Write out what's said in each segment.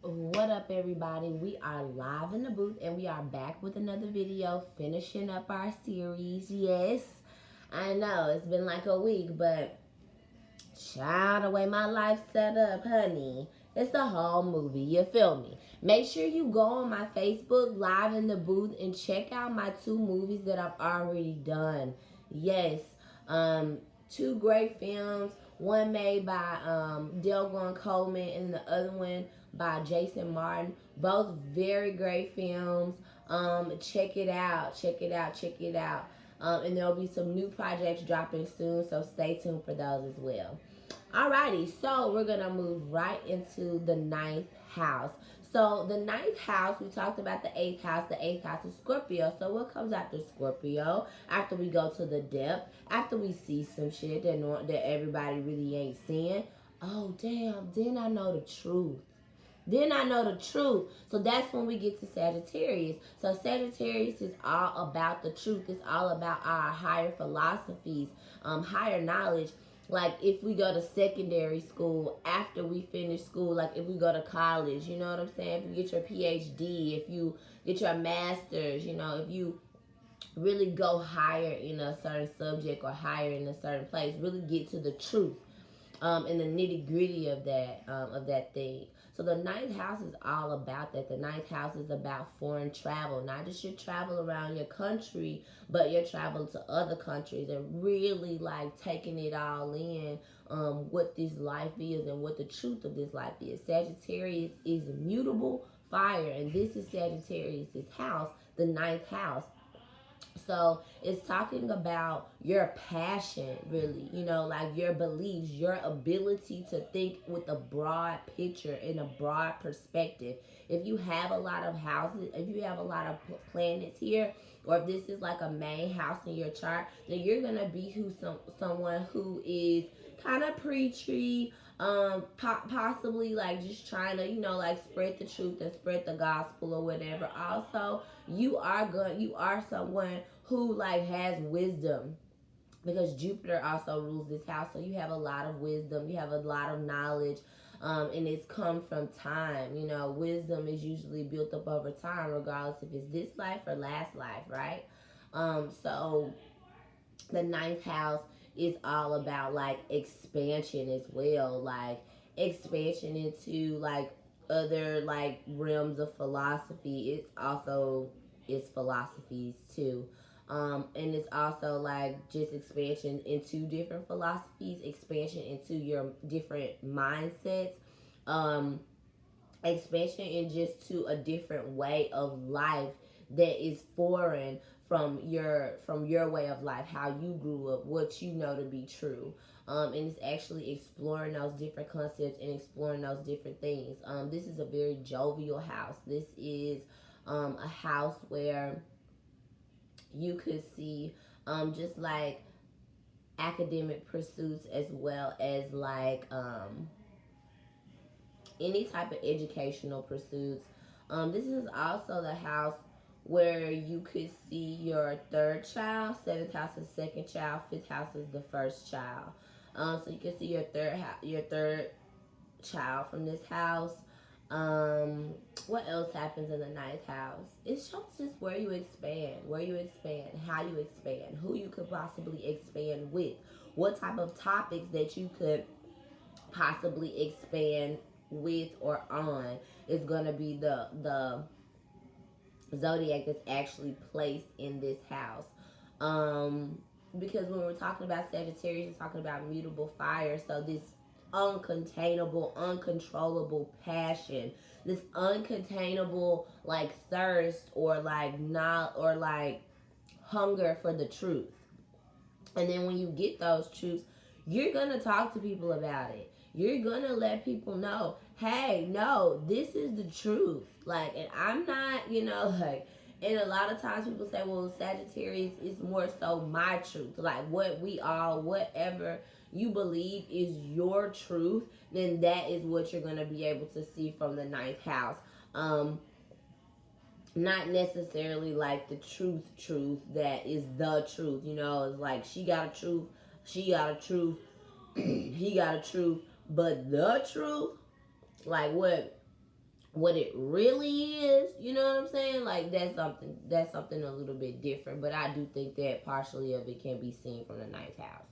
What up, everybody? We are live in the booth and we are back with another video, finishing up our series. Yes, I know it's been like a week, but child, the way my life set up, honey, it's the whole movie. You feel me? Make sure you go on my Facebook, Live in the Booth, and check out my 2 movies that I've already done. Yes, 2 great films. One made by Delgorn Coleman and the other one by Jason Martin. Both very great films. Check it out. Check it out. Check it out. And there'll be some new projects dropping soon, so stay tuned for those as well. Alrighty, so we're gonna move right into the 9th house. So the 9th house, we talked about the 8th house. The 8th house is Scorpio. So what comes after Scorpio? After we go to the depth, after we see some shit that everybody really ain't seeing. Oh damn! Then I know the truth. Then I know the truth. So that's when we get to Sagittarius. So Sagittarius is all about the truth. It's all about our higher philosophies, higher knowledge. Like if we go to secondary school, after we finish school, like if we go to college, you know what I'm saying? If you get your PhD, if you get your master's, you know, if you really go higher in a certain subject or higher in a certain place, really get to the truth. And the nitty gritty of that thing. So the 9th house is all about that. The 9th house is about foreign travel, not just your travel around your country, but your travel to other countries and really like taking it all in, what this life is and what the truth of this life is. Sagittarius is mutable fire, and this is Sagittarius's house, the 9th house. So it's talking about your passion, really, you know, like your beliefs, your ability to think with a broad picture and a broad perspective. If you have a lot of houses, if you have a lot of planets here, or if this is like a main house in your chart, then you're gonna be someone who is kind of preachy, possibly like just trying to, you know, like spread the truth and spread the gospel or whatever. Also, you are someone who like has wisdom, because Jupiter also rules this house. So you have a lot of wisdom, you have a lot of knowledge, and it's come from time. You know, wisdom is usually built up over time, regardless if it's this life or last life, right? So the 9th house is all about like expansion as well, like expansion into like other like realms of philosophy. It's also its philosophies too. And it's also like just expansion into different philosophies, expansion into your different mindsets, um, expansion in just to a different way of life that is foreign from your way of life, how you grew up, what you know to be true. And it's actually exploring those different concepts and exploring those different things. This is a very jovial house. This is a house where you could see just like academic pursuits, as well as like any type of educational pursuits. This is also the house where you could see your 3rd child. 7th house is 2nd child. 5th house is the 1st child. So you can see your third child from this house. What else happens in the 9th house? It shows just where you expand, how you expand, who you could possibly expand with, what type of topics that you could possibly expand with or on is going to be the zodiac that's actually placed in this house. Because when we're talking about Sagittarius, we're talking about mutable fire. So this uncontainable, uncontrollable passion, this uncontainable like thirst or like not or like hunger for the truth. And then when you get those truths, you're gonna talk to people about it. You're gonna let people know, hey, no, this is the truth. Like, and I'm not, you know, like, and a lot of times people say, well, Sagittarius is more so my truth. Like, whatever you believe is your truth, then that is what you're gonna be able to see from the 9th house. Not necessarily like the truth that is the truth. You know, it's like she got a truth, he got a truth, but the truth, like what what it really is, you know what I'm saying? Like that's something a little bit different. But I do think that partially of it can be seen from the ninth house.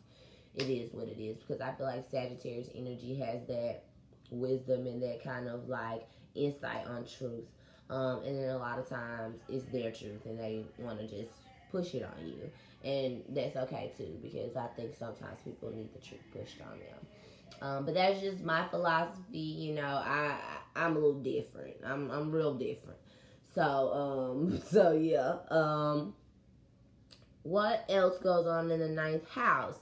It is what it is, because I feel like Sagittarius energy has that wisdom and that kind of like insight on truth. And then a lot of times it's their truth and they want to just push it on you. And that's okay too, because I think sometimes people need the truth pushed on them. But that's just my philosophy. You know, I'm a little different. I'm real different. So yeah. What else goes on in the ninth house?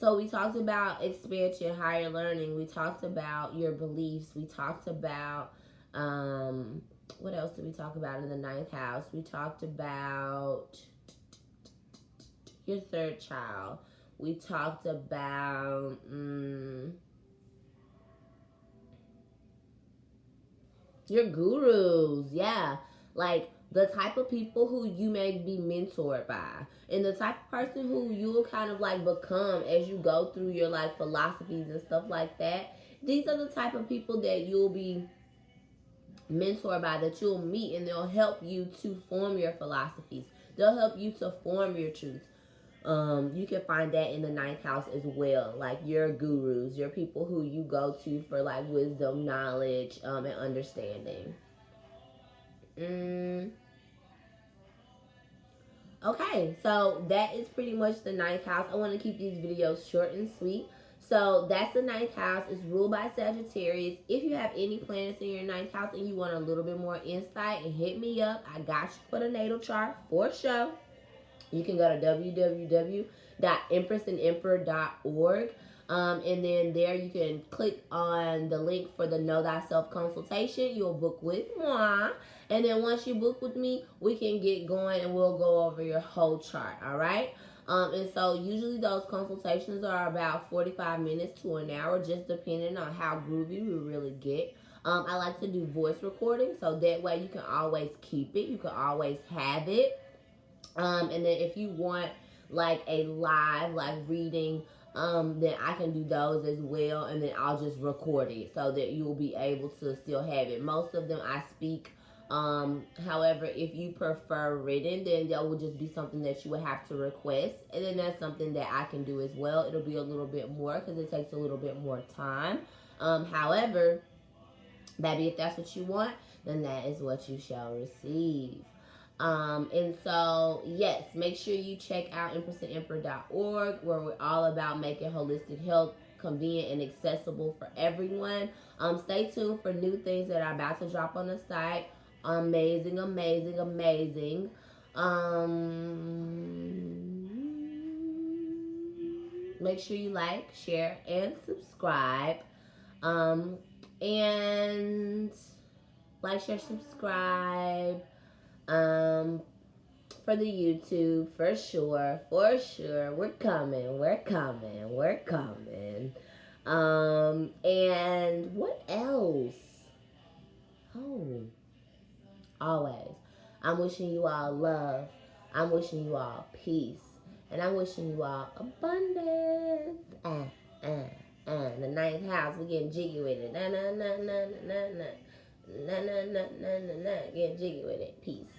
So we talked about expansion, higher learning. We talked about your beliefs. We talked about what else did we talk about in the ninth house? We talked about your third child. We talked about your gurus. Yeah, like the type of people who you may be mentored by, and the type of person who you'll kind of like become as you go through your like philosophies and stuff like that. These are the type of people that you'll be mentored by, that you'll meet, and they'll help you to form your philosophies. They'll help you to form your truth. You can find that in the ninth house as well, like your gurus, your people who you go to for like wisdom, knowledge, and understanding. Okay, so that is pretty much the ninth house. I want to keep these videos short and sweet. So that's the ninth house. It's ruled by Sagittarius. If you have any planets in your ninth house and you want a little bit more insight, and hit me up. I got you for the natal chart for sure. You can go to www.empressangemperor.org. And then there you can click on the link for the Know Thyself consultation. You'll book with moi. And then once you book with me, we can get going and we'll go over your whole chart, all right? And so usually those consultations are about 45 minutes to an hour, just depending on how groovy we really get. I like to do voice recording, so that way you can always keep it. You can always have it. And then if you want like a live like reading, then I can do those as well, and then I'll just record it so that you'll be able to still have it. Most of them I speak. However, if you prefer written, then that would just be something that you would have to request, and then that's something that I can do as well. It'll be a little bit more because it takes a little bit more time. However, baby, if that's what you want, then that is what you shall receive. And so, yes, make sure you check out empressangemperor.org, where we're all about making holistic health convenient and accessible for everyone. Stay tuned for new things that are about to drop on the site. Amazing, amazing, amazing. Make sure you like, share, and subscribe. And like, share, subscribe. For the YouTube, for sure, we're coming. And what else? Oh, always, I'm wishing you all love. I'm wishing you all peace, and I'm wishing you all abundance. The ninth house, we're getting jiggy with it. Getting jiggy with it. Peace.